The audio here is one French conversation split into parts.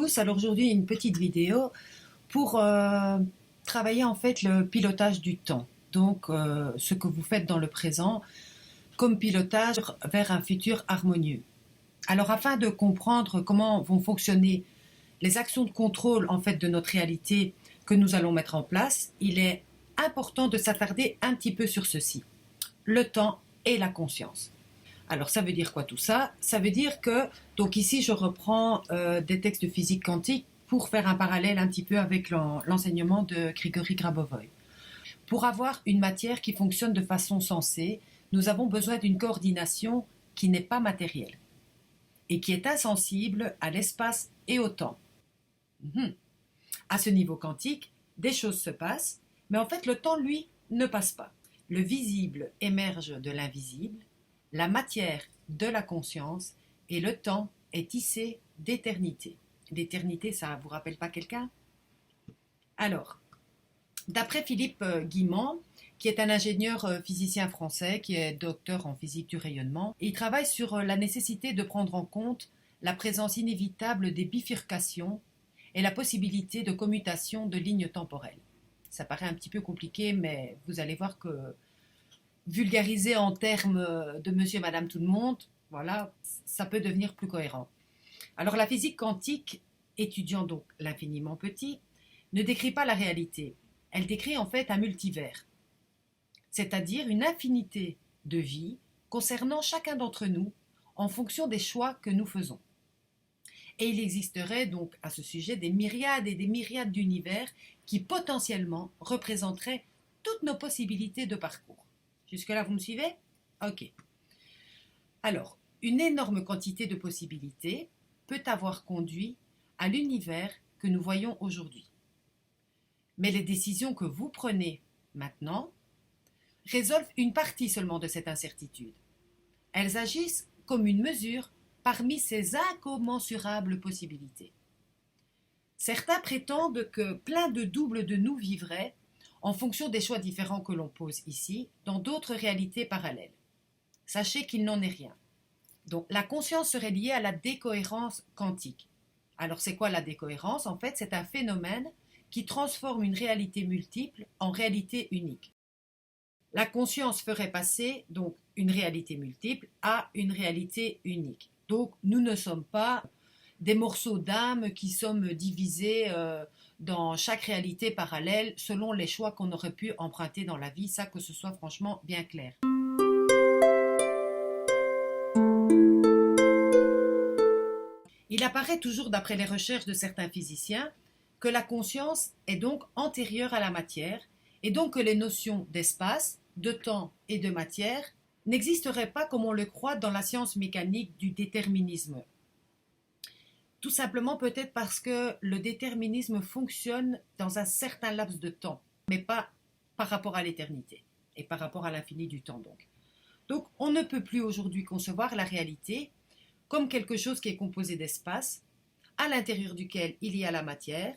tous, alors aujourd'hui une petite vidéo pour travailler en fait le pilotage du temps. Donc ce que vous faites dans le présent comme pilotage vers un futur harmonieux. Alors afin de comprendre comment vont fonctionner les actions de contrôle en fait de notre réalité que nous allons mettre en place, il est important de s'attarder un petit peu sur ceci, le temps et la conscience. Alors ça veut dire quoi tout ça? Ça veut dire que, donc ici je reprends des textes de physique quantique pour faire un parallèle un petit peu avec l'enseignement de Grigory Grabovoy. Pour avoir une matière qui fonctionne de façon sensée, nous avons besoin d'une coordination qui n'est pas matérielle et qui est insensible à l'espace et au temps. À ce niveau quantique, des choses se passent, mais en fait le temps, lui, ne passe pas. Le visible émerge de l'invisible, la matière de la conscience, et le temps est tissé d'éternité. L'éternité, ça vous rappelle pas quelqu'un? Alors, d'après Philippe Guimand, qui est un ingénieur physicien français, qui est docteur en physique du rayonnement, il travaille sur la nécessité de prendre en compte la présence inévitable des bifurcations et la possibilité de commutation de lignes temporelles. Ça paraît un petit peu compliqué, mais vous allez voir que vulgarisé en termes de monsieur et madame tout le monde, voilà, ça peut devenir plus cohérent. Alors la physique quantique, étudiant donc l'infiniment petit, ne décrit pas la réalité. Elle décrit en fait un multivers, c'est-à-dire une infinité de vies concernant chacun d'entre nous en fonction des choix que nous faisons. Et il existerait donc à ce sujet des myriades et des myriades d'univers qui potentiellement représenteraient toutes nos possibilités de parcours. Jusque-là, vous me suivez? Ok. Alors, une énorme quantité de possibilités peut avoir conduit à l'univers que nous voyons aujourd'hui. Mais les décisions que vous prenez maintenant résolvent une partie seulement de cette incertitude. Elles agissent comme une mesure parmi ces incommensurables possibilités. Certains prétendent que plein de doubles de nous vivraient en fonction des choix différents que l'on pose ici, dans d'autres réalités parallèles. Sachez qu'il n'en est rien. Donc la conscience serait liée à la décohérence quantique. Alors c'est quoi la décohérence? En fait, c'est un phénomène qui transforme une réalité multiple en réalité unique. La conscience ferait passer donc une réalité multiple à une réalité unique. Donc nous ne sommes pas des morceaux d'âme qui sommes divisés dans chaque réalité parallèle selon les choix qu'on aurait pu emprunter dans la vie, ça que ce soit franchement bien clair. Il apparaît toujours d'après les recherches de certains physiciens que la conscience est donc antérieure à la matière et donc que les notions d'espace, de temps et de matière n'existeraient pas comme on le croit dans la science mécanique du déterminisme. Tout simplement peut-être parce que le déterminisme fonctionne dans un certain laps de temps, mais pas par rapport à l'éternité et par rapport à l'infini du temps donc. Donc on ne peut plus aujourd'hui concevoir la réalité comme quelque chose qui est composé d'espace, à l'intérieur duquel il y a la matière,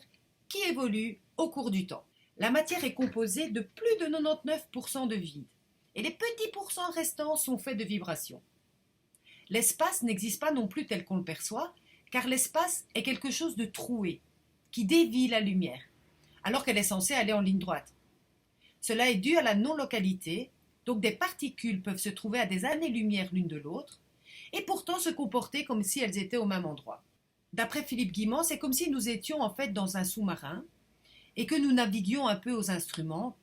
qui évolue au cours du temps. La matière est composée de plus de 99% de vide, et les petits pourcents restants sont faits de vibrations. L'espace n'existe pas non plus tel qu'on le perçoit, car l'espace est quelque chose de troué, qui dévie la lumière, alors qu'elle est censée aller en ligne droite. Cela est dû à la non-localité, donc des particules peuvent se trouver à des années-lumière l'une de l'autre, et pourtant se comporter comme si elles étaient au même endroit. D'après Philippe Guimand, c'est comme si nous étions en fait dans un sous-marin, et que nous naviguions un peu aux instruments,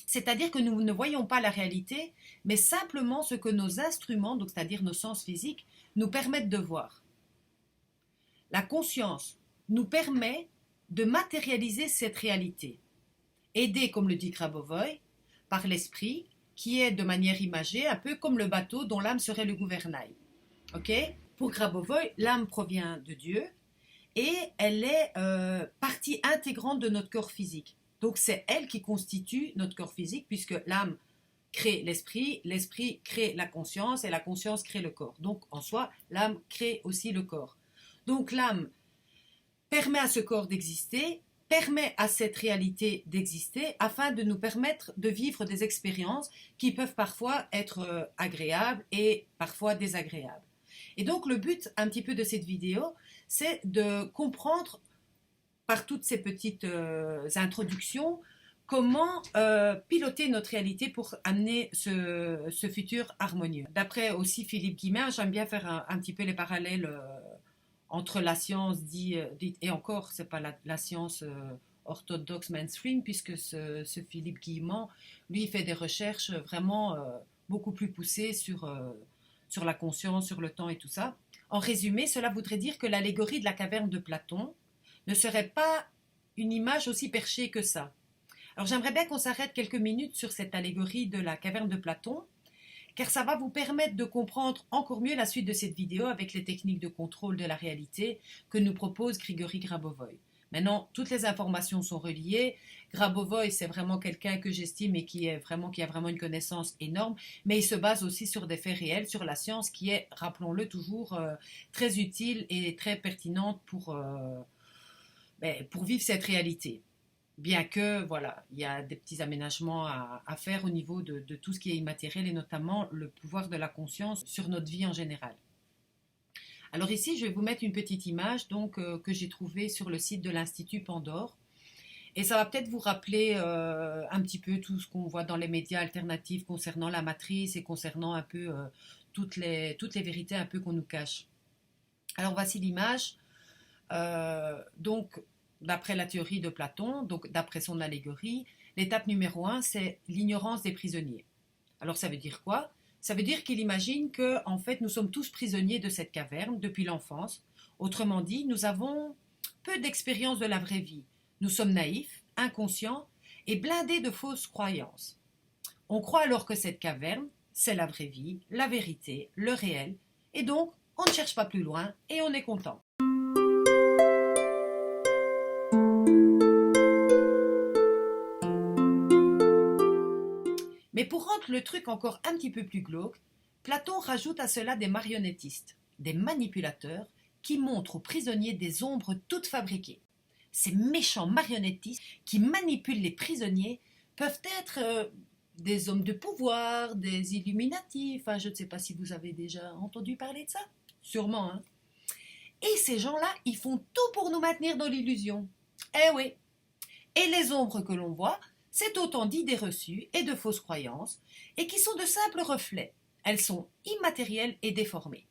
c'est-à-dire que nous ne voyons pas la réalité, mais simplement ce que nos instruments, donc c'est-à-dire nos sens physiques, nous permettent de voir. La conscience nous permet de matérialiser cette réalité, aidée, comme le dit Grabovoy, par l'esprit, qui est de manière imagée, un peu comme le bateau dont l'âme serait le gouvernail. Okay? Pour Grabovoy, l'âme provient de Dieu et elle est partie intégrante de notre corps physique. Donc c'est elle qui constitue notre corps physique, puisque l'âme crée l'esprit crée la conscience et la conscience crée le corps. Donc en soi, l'âme crée aussi le corps. Donc l'âme permet à ce corps d'exister, permet à cette réalité d'exister afin de nous permettre de vivre des expériences qui peuvent parfois être agréables et parfois désagréables. Et donc le but un petit peu de cette vidéo, c'est de comprendre par toutes ces petites introductions comment piloter notre réalité pour amener ce futur harmonieux. D'après aussi Philippe Guillemard, j'aime bien faire un petit peu les parallèles entre la science dite, et encore, c'est pas la science orthodoxe mainstream, puisque ce Philippe Guillemard, lui, il fait des recherches vraiment beaucoup plus poussées sur la conscience, sur le temps et tout ça. En résumé, cela voudrait dire que l'allégorie de la caverne de Platon ne serait pas une image aussi perchée que ça. Alors j'aimerais bien qu'on s'arrête quelques minutes sur cette allégorie de la caverne de Platon, car ça va vous permettre de comprendre encore mieux la suite de cette vidéo avec les techniques de contrôle de la réalité que nous propose Grigory Grabovoy. Maintenant, toutes les informations sont reliées. Grabovoy, c'est vraiment quelqu'un que j'estime et qui a vraiment une connaissance énorme, mais il se base aussi sur des faits réels, sur la science qui est, rappelons-le toujours, très utile et très pertinente pour vivre cette réalité. Bien que, voilà, il y a des petits aménagements à faire au niveau de tout ce qui est immatériel et notamment le pouvoir de la conscience sur notre vie en général. Alors ici, je vais vous mettre une petite image que j'ai trouvée sur le site de l'Institut Pandore. Et ça va peut-être vous rappeler un petit peu tout ce qu'on voit dans les médias alternatifs concernant la matrice et concernant un peu toutes les vérités un peu qu'on nous cache. Alors voici l'image. Donc, d'après la théorie de Platon, donc d'après son allégorie, l'étape numéro 1, c'est l'ignorance des prisonniers. Alors ça veut dire quoi? Ça veut dire qu'il imagine que, en fait, nous sommes tous prisonniers de cette caverne depuis l'enfance. Autrement dit, nous avons peu d'expérience de la vraie vie. Nous sommes naïfs, inconscients et blindés de fausses croyances. On croit alors que cette caverne, c'est la vraie vie, la vérité, le réel, et donc on ne cherche pas plus loin et on est content. Mais pour rendre le truc encore un petit peu plus glauque, Platon rajoute à cela des marionnettistes, des manipulateurs qui montrent aux prisonniers des ombres toutes fabriquées. Ces méchants marionnettistes qui manipulent les prisonniers peuvent être des hommes de pouvoir, des Illuminati, enfin je ne sais pas si vous avez déjà entendu parler de ça, sûrement, hein. Et ces gens-là, ils font tout pour nous maintenir dans l'illusion. Eh oui. Et les ombres que l'on voit, c'est autant d'idées reçues et de fausses croyances, et qui sont de simples reflets. Elles sont immatérielles et déformées.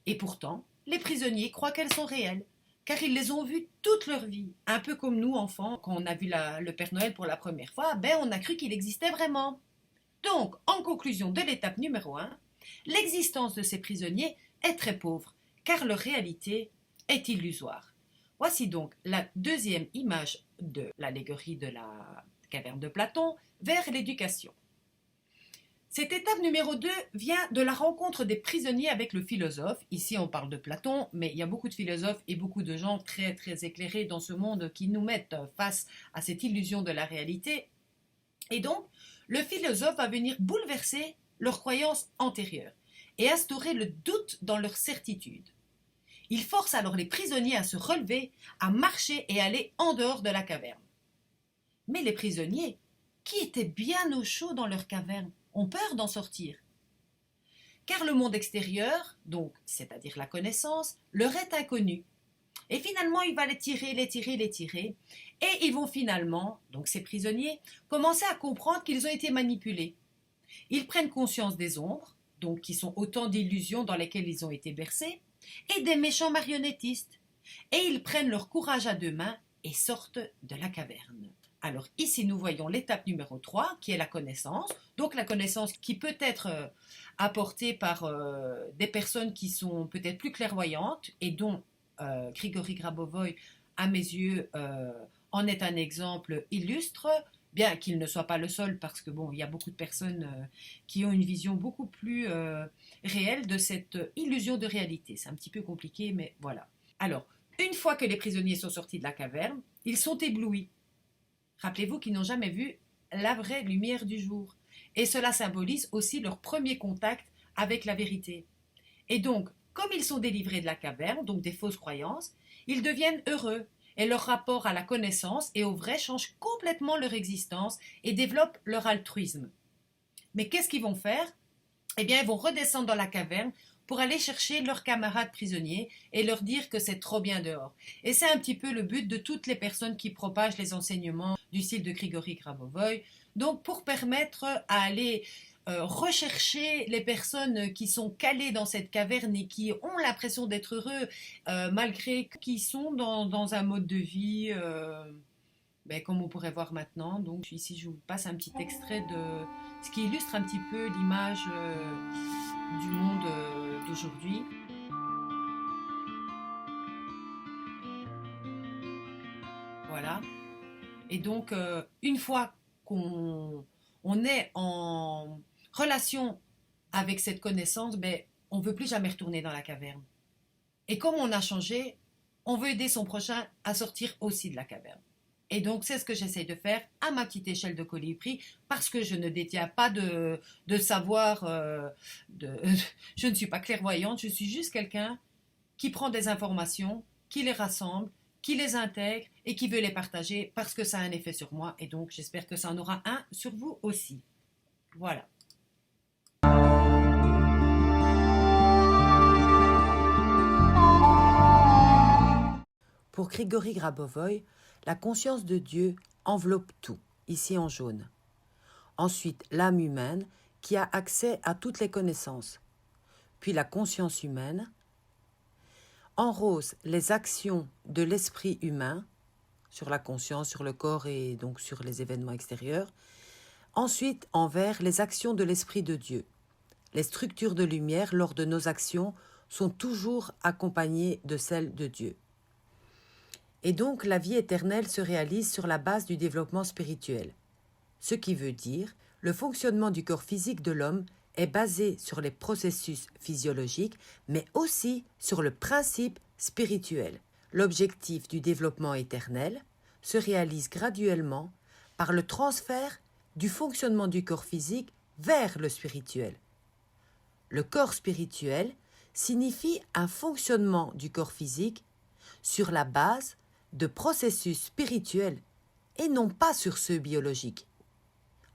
Et pourtant, les prisonniers croient qu'elles sont réelles, car ils les ont vues toute leur vie. Un peu comme nous, enfants, quand on a vu le Père Noël pour la première fois, on a cru qu'il existait vraiment. Donc, en conclusion de l'étape numéro 1, l'existence de ces prisonniers est très pauvre, car leur réalité est illusoire. Voici donc la deuxième image de l'allégorie de la caverne de Platon vers l'éducation. Cette étape numéro 2 vient de la rencontre des prisonniers avec le philosophe. Ici, on parle de Platon, mais il y a beaucoup de philosophes et beaucoup de gens très, très éclairés dans ce monde qui nous mettent face à cette illusion de la réalité. Et donc, le philosophe va venir bouleverser leurs croyances antérieures et instaurer le doute dans leur certitude. Il force alors les prisonniers à se relever, à marcher et aller en dehors de la caverne. Mais les prisonniers, qui étaient bien au chaud dans leur caverne, ont peur d'en sortir. Car le monde extérieur, donc c'est-à-dire la connaissance, leur est inconnu. Et finalement, il va les tirer, et ils vont finalement, donc ces prisonniers, commencer à comprendre qu'ils ont été manipulés. Ils prennent conscience des ombres, donc qui sont autant d'illusions dans lesquelles ils ont été bercés, et des méchants marionnettistes. Et ils prennent leur courage à deux mains et sortent de la caverne. Alors ici, nous voyons l'étape numéro 3, qui est la connaissance. Donc la connaissance qui peut être apportée par des personnes qui sont peut-être plus clairvoyantes et dont Grigory Grabovoy, à mes yeux, en est un exemple illustre, bien qu'il ne soit pas le seul, parce que il y a beaucoup de personnes qui ont une vision beaucoup plus réelle de cette illusion de réalité. C'est un petit peu compliqué, mais voilà. Alors, une fois que les prisonniers sont sortis de la caverne, ils sont éblouis. Rappelez-vous qu'ils n'ont jamais vu la vraie lumière du jour. Et cela symbolise aussi leur premier contact avec la vérité. Et donc, comme ils sont délivrés de la caverne, donc des fausses croyances, ils deviennent heureux. Et leur rapport à la connaissance et au vrai change complètement leur existence et développe leur altruisme. Mais qu'est-ce qu'ils vont faire? Eh bien, ils vont redescendre dans la caverne pour aller chercher leurs camarades prisonniers et leur dire que c'est trop bien dehors. Et c'est un petit peu le but de toutes les personnes qui propagent les enseignements du style de Grigory Grabovoï. Donc pour permettre à aller rechercher les personnes qui sont calées dans cette caverne et qui ont l'impression d'être heureux malgré qu'ils sont dans un mode de vie comme on pourrait voir maintenant. Donc ici je vous passe un petit extrait de ce qui illustre un petit peu l'image du monde d'aujourd'hui. Voilà. Et donc une fois qu'on est en relation avec cette connaissance, on ne veut plus jamais retourner dans la caverne. Et comme on a changé, on veut aider son prochain à sortir aussi de la caverne. Et donc, c'est ce que j'essaie de faire à ma petite échelle de colibri, parce que je ne détiens pas de savoir, je ne suis pas clairvoyante, je suis juste quelqu'un qui prend des informations, qui les rassemble, qui les intègre et qui veut les partager parce que ça a un effet sur moi. Et donc, j'espère que ça en aura un sur vous aussi. Voilà. Pour Grigory Grabovoï, la conscience de Dieu enveloppe tout, ici en jaune. Ensuite, l'âme humaine qui a accès à toutes les connaissances. Puis la conscience humaine. En rose, les actions de l'esprit humain sur la conscience, sur le corps et donc sur les événements extérieurs. Ensuite, en vert, les actions de l'esprit de Dieu. Les structures de lumière lors de nos actions sont toujours accompagnées de celles de Dieu. Et donc, la vie éternelle se réalise sur la base du développement spirituel. Ce qui veut dire, le fonctionnement du corps physique de l'homme est basé sur les processus physiologiques, mais aussi sur le principe spirituel. L'objectif du développement éternel se réalise graduellement par le transfert du fonctionnement du corps physique vers le spirituel. Le corps spirituel signifie un fonctionnement du corps physique sur la base de processus spirituels et non pas sur ceux biologiques.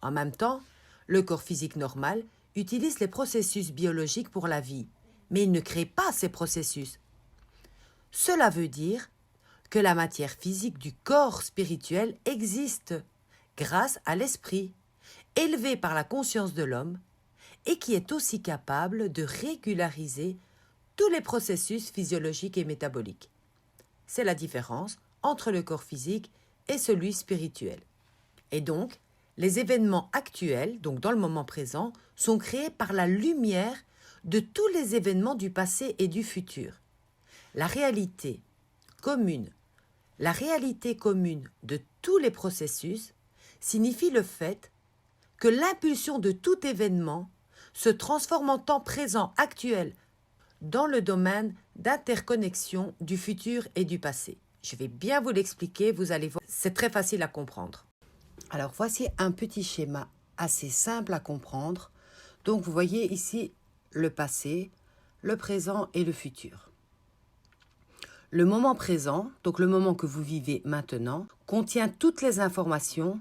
En même temps, le corps physique normal utilise les processus biologiques pour la vie, mais il ne crée pas ces processus. Cela veut dire que la matière physique du corps spirituel existe grâce à l'esprit, élevé par la conscience de l'homme, et qui est aussi capable de régulariser tous les processus physiologiques et métaboliques. C'est la différence entre le corps physique et celui spirituel. Et donc, les événements actuels, donc dans le moment présent, sont créés par la lumière de tous les événements du passé et du futur. La réalité commune de tous les processus signifie le fait que l'impulsion de tout événement se transforme en temps présent actuel dans le domaine d'interconnexion du futur et du passé. Je vais bien vous l'expliquer, vous allez voir, c'est très facile à comprendre. Alors voici un petit schéma assez simple à comprendre. Donc vous voyez ici le passé, le présent et le futur. Le moment présent, donc le moment que vous vivez maintenant, contient toutes les informations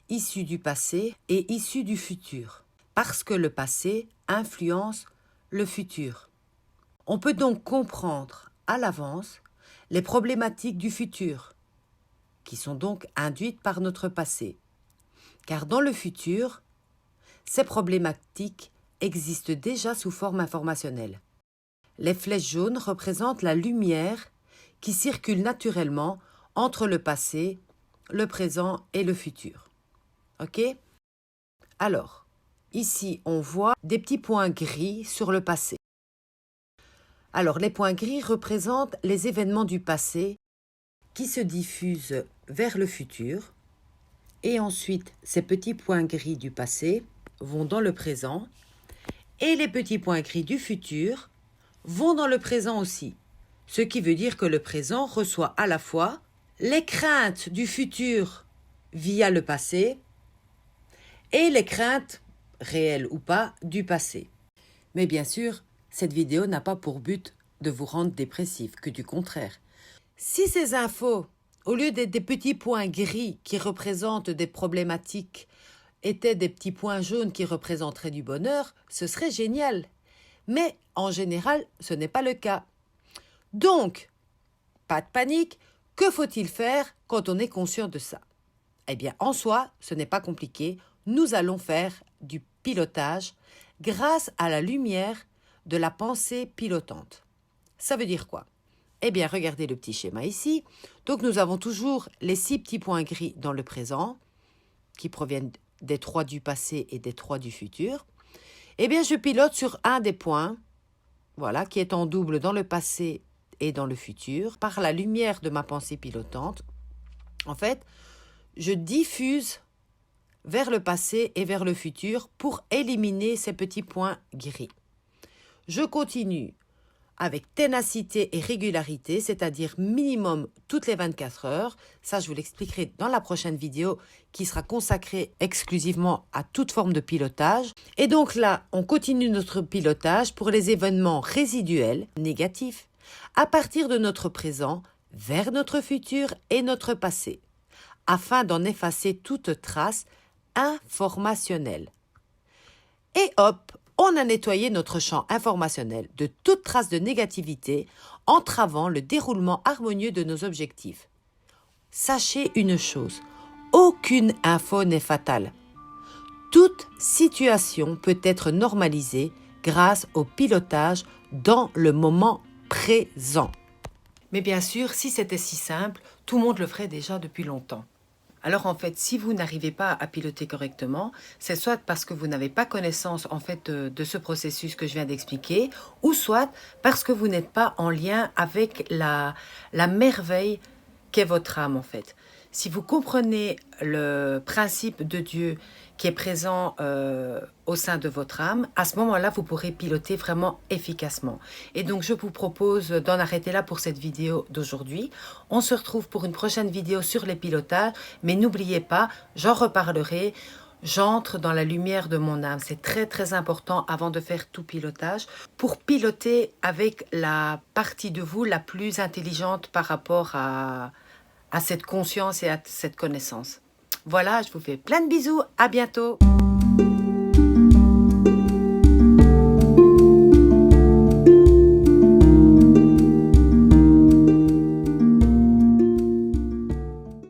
issues du passé et issues du futur, parce que le passé influence le futur. On peut donc comprendre à l'avance les problématiques du futur, qui sont donc induites par notre passé. Car dans le futur, ces problématiques existent déjà sous forme informationnelle. Les flèches jaunes représentent la lumière qui circule naturellement entre le passé, le présent et le futur. Ok ? Alors, ici, on voit des petits points gris sur le passé. Alors, les points gris représentent les événements du passé qui se diffusent vers le futur. Et ensuite, ces petits points gris du passé vont dans le présent. Et les petits points gris du futur vont dans le présent aussi. Ce qui veut dire que le présent reçoit à la fois les craintes du futur via le passé et les craintes, réelles ou pas, du passé. Mais bien sûr, cette vidéo n'a pas pour but de vous rendre dépressif, que du contraire. Si ces infos, au lieu d'être des petits points gris qui représentent des problématiques, étaient des petits points jaunes qui représenteraient du bonheur, ce serait génial. Mais en général, ce n'est pas le cas. Donc, pas de panique, que faut-il faire quand on est conscient de ça? Eh bien, en soi, ce n'est pas compliqué. Nous allons faire du pilotage grâce à la lumière de la pensée pilotante. Ça veut dire quoi? Eh bien, regardez le petit schéma ici. Donc, nous avons toujours les 6 petits points gris dans le présent, qui proviennent des 3 du passé et des 3 du futur. Eh bien, je pilote sur un des points, voilà, qui est en double dans le passé et dans le futur, par la lumière de ma pensée pilotante. En fait, je diffuse vers le passé et vers le futur pour éliminer ces petits points gris. Je continue avec ténacité et régularité, c'est-à-dire minimum toutes les 24 heures. Ça, je vous l'expliquerai dans la prochaine vidéo qui sera consacrée exclusivement à toute forme de pilotage. Et donc là, on continue notre pilotage pour les événements résiduels, négatifs, à partir de notre présent, vers notre futur et notre passé, afin d'en effacer toute trace informationnelle. Et hop, on a nettoyé notre champ informationnel de toute trace de négativité, entravant le déroulement harmonieux de nos objectifs. Sachez une chose, aucune info n'est fatale. Toute situation peut être normalisée grâce au pilotage dans le moment présent. Mais bien sûr, si c'était si simple, tout le monde le ferait déjà depuis longtemps. Alors en fait, si vous n'arrivez pas à piloter correctement, c'est soit parce que vous n'avez pas connaissance en fait de ce processus que je viens d'expliquer, ou soit parce que vous n'êtes pas en lien avec la merveille qu'est votre âme en fait. Si vous comprenez le principe de Dieu qui est présent au sein de votre âme, à ce moment-là, vous pourrez piloter vraiment efficacement. Et donc, je vous propose d'en arrêter là pour cette vidéo d'aujourd'hui. On se retrouve pour une prochaine vidéo sur les pilotages, mais n'oubliez pas, j'en reparlerai. J'entre dans la lumière de mon âme. C'est très très important avant de faire tout pilotage pour piloter avec la partie de vous la plus intelligente par rapport à cette conscience et à cette connaissance. Voilà, je vous fais plein de bisous, à bientôt.